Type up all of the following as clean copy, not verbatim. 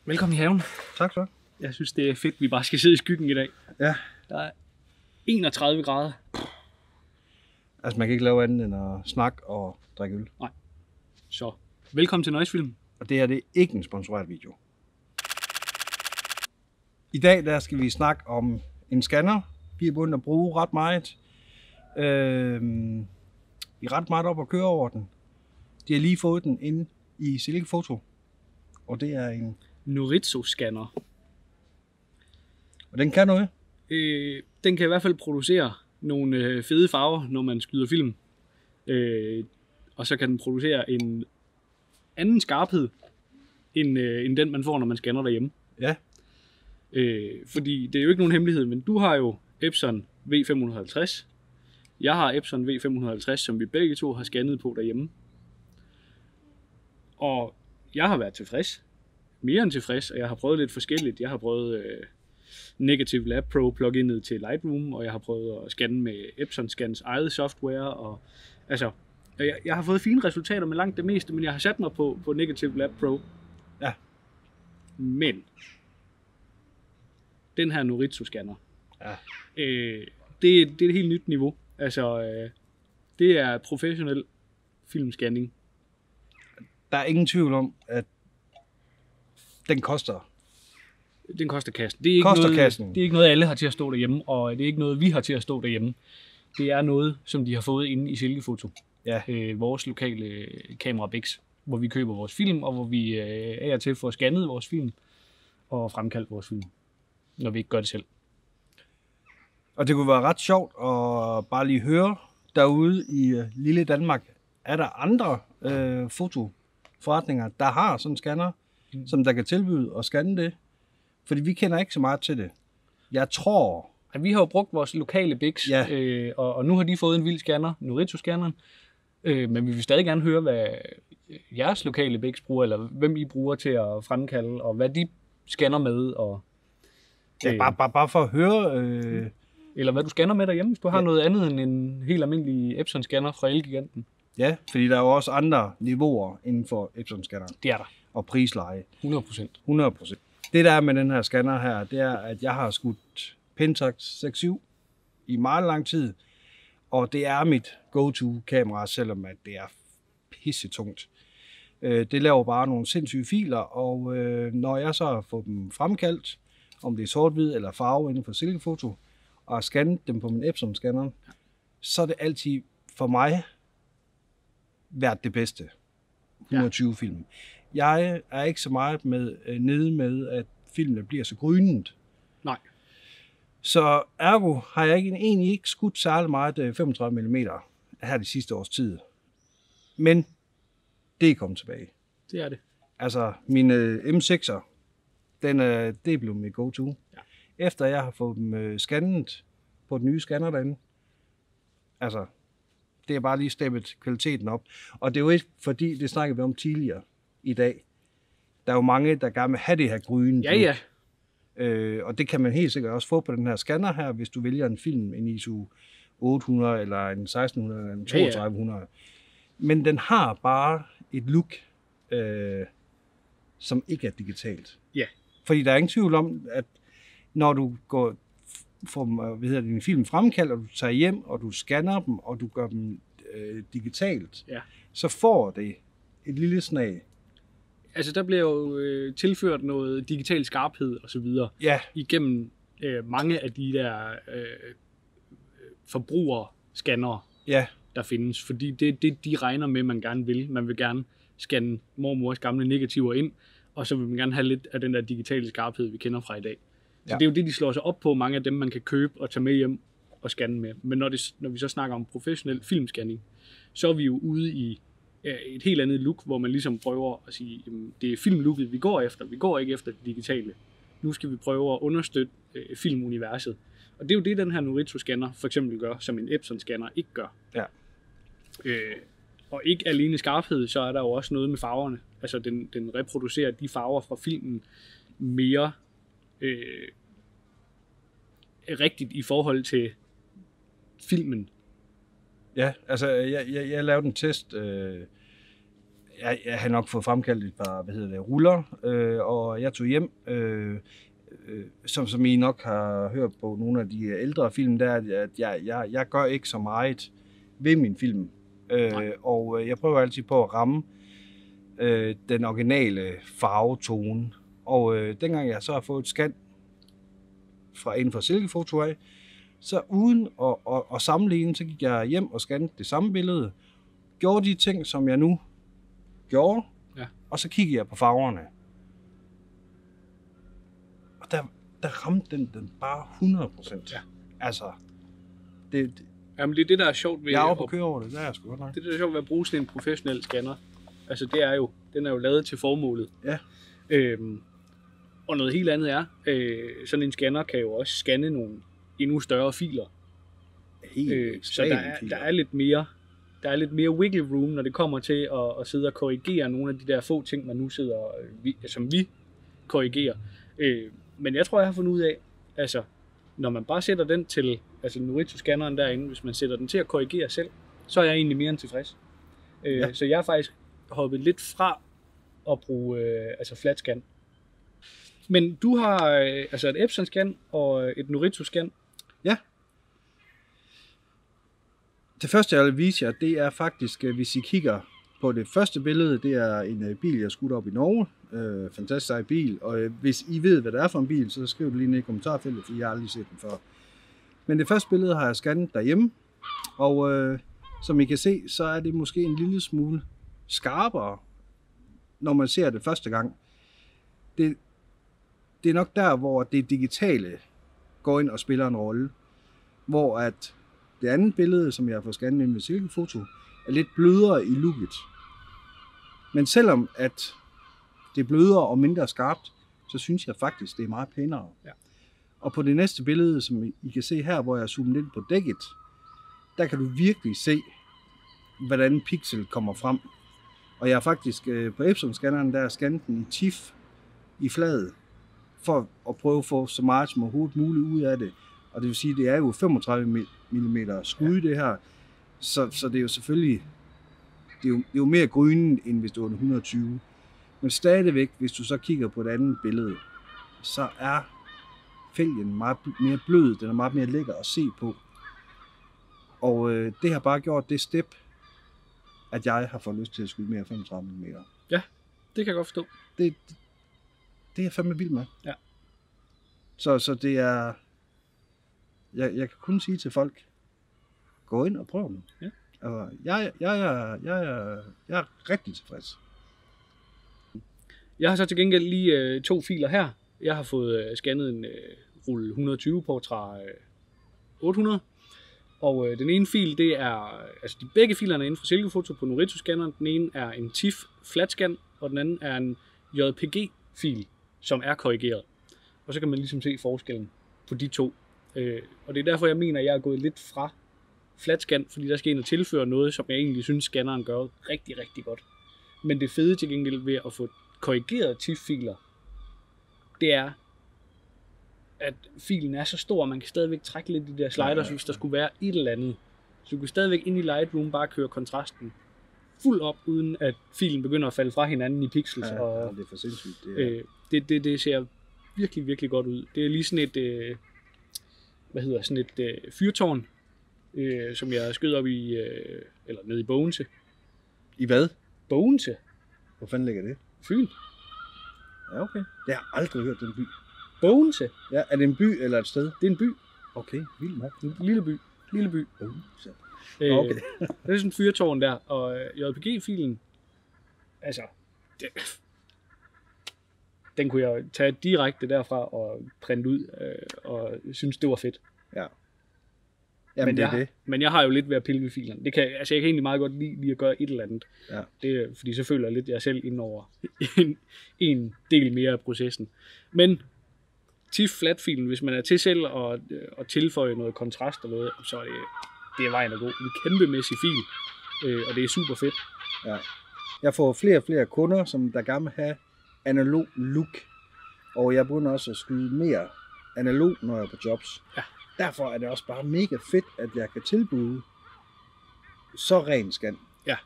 Velkommen i haven. Tak så. Jeg synes, det er fedt, at vi bare skal sidde i skyggen i dag. Ja. Der er 31 grader. Altså, man kan ikke lave andet end at snakke og drikke øl. Nej. Så velkommen til Noisefilm. Og det her, det er ikke en sponsoreret video. I dag, der skal vi snakke om en scanner. Vi er begyndt at bruge ret meget. Vi er ret meget op at køre over den. De har lige fået den inde i Silke Foto. Og det er en... Noritsu-scanner. Og den kan noget. Den kan i hvert fald producere nogle fede farver, når man skyder film. Og så kan den producere en anden skarphed, end den man får, når man scanner derhjemme. Ja. Fordi det er jo ikke nogen hemmelighed, men du har jo Epson V550. Jeg har Epson V550, som vi begge to har scannet på derhjemme. Og jeg har været tilfreds. Mere end tilfreds, og jeg har prøvet lidt forskelligt. Jeg har prøvet Negative Lab Pro pluginet til Lightroom, og jeg har prøvet at scanne med Epson Scans eget software. Og, altså, jeg har fået fine resultater med langt det meste, men jeg har sat mig på Negative Lab Pro. Ja. Men den her Noritsu-scanner, Ja. det er et helt nyt niveau. Altså, det er professionel filmscanning. Der er ingen tvivl om, at den koster. Den koster kassen. Det er ikke Koster noget, kassen. Det er ikke noget, alle har til at stå derhjemme, og det er ikke noget, vi har til at stå derhjemme. Det er noget, som de har fået inde i Silke Foto. Ja. Vores lokale kamera Bix, hvor vi køber vores film, og hvor vi af og til får scannet vores film og fremkaldt vores film, når vi ikke gør det selv. Og det kunne være ret sjovt at bare lige høre derude i lille Danmark. Er der andre fotoforretninger, der har sådan en scanner, som der kan tilbyde at scanne det? Fordi vi kender ikke så meget til det. Jeg tror... Ja, vi har jo brugt vores lokale Bix, Ja. Og nu har de fået en vild scanner, Noritsu-scanneren. Men vi vil stadig gerne høre, hvad jeres lokale Bix bruger, eller hvem I bruger til at fremkalde, og hvad de scanner med. Og, Ja, bare for at høre... eller hvad du scanner med derhjemme, hvis du har Ja. noget andet end en helt almindelig Epson-scanner fra Elgiganten. Ja, fordi der er jo også andre niveauer inden for Epson-scanneren. Det er der. Og prisleje. 100%. 100%. Det der er med den her scanner her, det er, at jeg har skudt Pentax 6.7 i meget lang tid. Og det er mit go-to-kamera, selvom at det er pissetungt. Det laver bare nogle sindssyge filer, og når jeg så får dem fremkaldt, om det er sort-hvid eller farve inden for Silke Foto, og har scannet dem på min Epson-scanner, så er det altid for mig været det bedste. 120 film. Jeg er ikke så meget nede med, at filmene bliver så grynet. Nej. Så ergo har jeg egentlig ikke skudt særlig meget 35 mm her de sidste års tid. Men det er kommet tilbage. Det er det. Altså, min M6'er, det er blevet mit go-to. Ja. Efter jeg har fået dem scannet på den nye scanner derinde. Altså, det er bare lige steppet kvaliteten op. Og det er jo ikke, fordi det snakkede vi om tidligere i dag. Der er jo mange, der gerne vil have det her gryne. Ja. Og det kan man helt sikkert også få på den her scanner her, hvis du vælger en film, en ISO 800 eller en 1600 eller en 3200. Men den har bare et look, som ikke er digitalt. Ja. Fordi der er ingen tvivl om, at når du får din film fremkaldt, og du tager hjem, og du scanner dem, og du gør dem digitalt, så får det et lille snag. Altså, der bliver jo tilført noget digital skarphed og så videre igennem mange af de der forbrugerscannere, der findes. Fordi det er det, de regner med, man gerne vil. Man vil gerne scanne mormors gamle negativer ind, og så vil man gerne have lidt af den der digitale skarphed, vi kender fra i dag. Så det er jo det, de slår sig op på, mange af dem, man kan købe og tage med hjem og scanne med. Men når vi så snakker om professionel filmscanning, så er vi jo ude i et helt andet look, hvor man ligesom prøver at sige, jamen, det er filmlooket, vi går efter. Vi går ikke efter det digitale. Nu skal vi prøve at understøtte filmuniverset. Og det er jo det, den her Noritsu-scanner for eksempel gør, som en Epson-scanner ikke gør. Ja. Og ikke alene skarphed, så er der jo også noget med farverne. Altså, den reproducerer de farver fra filmen mere rigtigt i forhold til filmen. Ja, altså jeg lavede en test jeg har nok fået fremkaldt et par, ruller, og jeg tog hjem, som I nok har hørt på nogle af de ældre film, der, at jeg gør ikke så meget ved min film. Og jeg prøver altid på at ramme den originale farvetone. Og dengang jeg så har fået et scan inden for Silkefoto af, så uden at sammenligne, så gik jeg hjem og scannede det samme billede, gjorde de ting, som jeg nu gjorde, og så kiggede jeg på farverne. Og der ramte den bare 100%. Ja. Altså, jamen, det er det, der er sjovt ved... Jeg er oppe at køre over det, der er sgu godt nok. Det der er sjovt ved at bruge sådan en professionel scanner. Altså, den er jo lavet til formålet. Ja. Og noget helt andet er, sådan en scanner kan jo også scanne nogle endnu større filer. Så der er lidt mere wiggle room, når det kommer til at sidde og korrigere nogle af de der få ting, man nu sidder, som vi korrigerer. Men jeg tror, jeg har fundet ud af, altså, når man bare sætter den til, altså Norito-scanneren derinde, hvis man sætter den til at korrigere selv, så er jeg egentlig mere end tilfreds. Så jeg har faktisk hoppet lidt fra at bruge flat scan. Men du har altså et Epson-scan og et Norito-scan. Ja. Det første, jeg vil vise jer, det er faktisk, hvis I kigger på det første billede, det er en bil, jeg skudte op i Norge. Fantastisk sej bil. Og hvis I ved, hvad det er for en bil, så skriv det lige ned i kommentarfeltet, for jeg har aldrig set den før. Men det første billede har jeg scannet derhjemme. Og som I kan se, så er det måske en lille smule skarpere, når man ser det første gang. Det er nok der, hvor det digitale går ind og spiller en rolle. Hvor at det andet billede, som jeg har fået scannet ind med Silkefoto, er lidt blødere i looket. Men selvom at det er blødere og mindre skarpt, så synes jeg faktisk, det er meget pænere. Ja. Og på det næste billede, som I kan se her, hvor jeg har zoomet ind på dækket, der kan du virkelig se, hvordan pixel kommer frem. Og jeg har faktisk på Epson-scanneren, der scannet den i TIFF i fladet, for at prøve at få så meget som overhovedet muligt ud af det. Og det vil sige, det er jo 35 mm skud, det her. Så det er jo selvfølgelig, det er jo mere grynen, end hvis du er 120. Men stadigvæk, hvis du så kigger på et andet billede, så er fælgen meget mere blød, den er meget mere lækker at se på. Og det har bare gjort det step, at jeg har fået lyst til at skyde mere 35 mm. Ja, det kan jeg godt forstå. Det er jeg fandme vild med. Ja. Så det er... Jeg kan kun sige til folk, gå ind og prøv den. Ja. Og jeg er rigtig tilfreds. Jeg har så til gengæld lige 2 filer her. Jeg har fået scannet en rulle 120 Portra 800. Og den ene fil, det er, altså begge filerne er inden for Silkefoto på Norito-scanneren. Den ene er en TIFF flat scan, og den anden er en JPG-fil, som er korrigeret. Og så kan man ligesom se forskellen på de to. Og det er derfor, jeg mener, at jeg er gået lidt fra flat scan, fordi der skal ind og tilføre noget, som jeg egentlig synes, scanneren gør rigtig, rigtig godt. Men det fede til gengæld ved at få korrigeret TIFF-filer, det er, at filen er så stor, at man kan stadigvæk trække lidt i de der sliders, hvis der skulle være et eller andet. Så du kan stadigvæk ind i Lightroom bare køre kontrasten fuld op, uden at filen begynder at falde fra hinanden i pixels. Ja, og det er for sindssygt. Det ser virkelig, virkelig godt ud. Det er lige sådan et, fyrtårn, som jeg skød op i, eller nede i Bogense. I hvad? Bogense. Hvor fanden ligger det? Fyn. Ja, okay. Det har jeg aldrig hørt, den by. Bogense. Ja, er det en by eller et sted? Det er en by. Okay, vildt nok. En lille by. Bogense. Okay. Det er sådan en fyrtårn der, og JPG-filen, altså, den kunne jeg tage direkte derfra og printe ud, og synes, det var fedt. Ja. Jamen, men jeg har jo lidt ved at pille ved filerne. Jeg kan egentlig meget godt lide lige at gøre et eller andet. Ja. Det, fordi så føler jeg lidt, at jeg selv ind over en del mere af processen. Men TIFF-flatfilen, hvis man er til selv at tilføje noget kontrast og noget, så er det er vejen at gå. En kæmpemæssig fil, og det er super fedt. Ja. Jeg får flere og flere kunder, som der gerne vil have analog look, og jeg begynder også at skyde mere analog, når jeg er på jobs. Ja. Derfor er det også bare mega fedt, at jeg kan tilbyde så ren scan. Ja.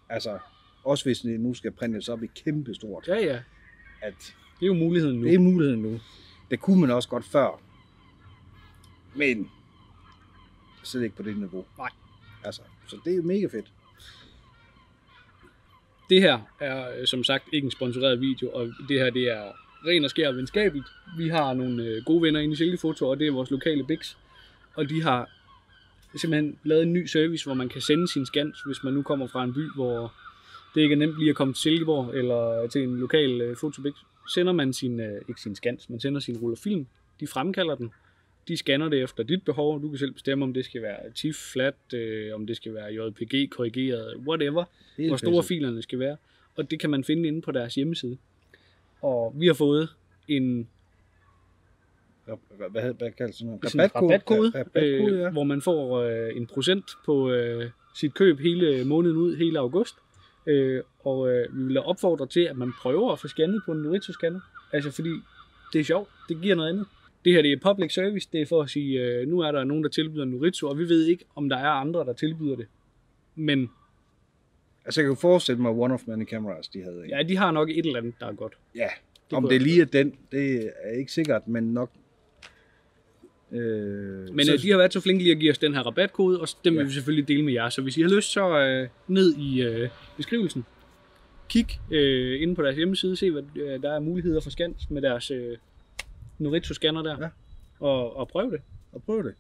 Altså, Også hvis det nu skal printes op i kæmpe stort. Ja. At Det er jo muligheden nu. det er muligheden nu. Det kunne man også godt før. Men slet ikke på det niveau. Nej. Altså, så det er jo mega fedt. Det her er som sagt ikke en sponsoreret video, og det her det er ren og skær venskabeligt. Vi har nogle gode venner inde i Silkefoto, og det er vores lokale Bix. Og de har simpelthen lavet en ny service, hvor man kan sende sin scans, hvis man nu kommer fra en by, hvor det ikke er nemt lige at komme til Silkeborg eller til en lokal fotobix. Sender man ikke sin scans, man sender sin ruller film. De fremkalder den. De scanner det efter dit behov. Du kan selv bestemme, om det skal være TIFF, flat, om det skal være JPG, korrigeret, whatever. Hvor store filerne skal være. Og det kan man finde inde på deres hjemmeside. Og vi har fået en hvad kaldes sådan noget? Rabatkode, ja. Hvor man får 1% på sit køb hele måneden ud, hele august. Og vi vil opfordre til, at man prøver at få scannet på en Noritsu-scanner. Altså fordi det er sjovt, det giver noget andet. Det her det er public service, det er for at sige, nu er der nogen, der tilbyder Noritsu, og vi ved ikke, om der er andre, der tilbyder det. Men altså jeg kan forestille mig one of many cameras, de havde. Ja, de har nok et eller andet, der er godt. Ja, om det lige er den, det er ikke sikkert, men nok. Men de har været så flinke lige at give os den her rabatkode, og den vil vi selvfølgelig dele med jer. Så hvis I har lyst, så ned i beskrivelsen. Kig inde på deres hjemmeside, se hvad der er muligheder for scans med deres Noritsu-scanner der. Ja. Og prøv det.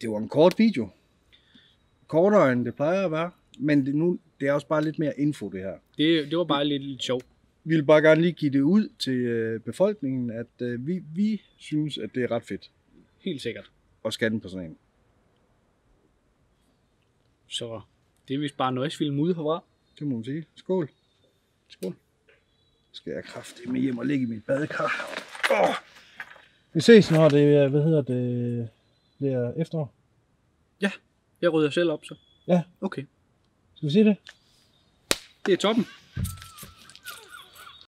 Det var en kort video. Kortere end det plejer at være. Men det er også bare lidt mere info, det her. Det var bare lidt sjovt. Vi vil bare gerne lige give det ud til befolkningen, at vi synes, at det er ret fedt. Helt sikkert. At scanne på sådan en. Så det er vist bare nøjesfilm ude herfra. Det må man sige. Skål. Skål. Skal jeg kraftedeme hjem og ligge i mit badekar. Vi ses, når det, bliver efterår. Ja, jeg rydder selv op så. Ja. Okay. Skal vi sige det? Det er toppen.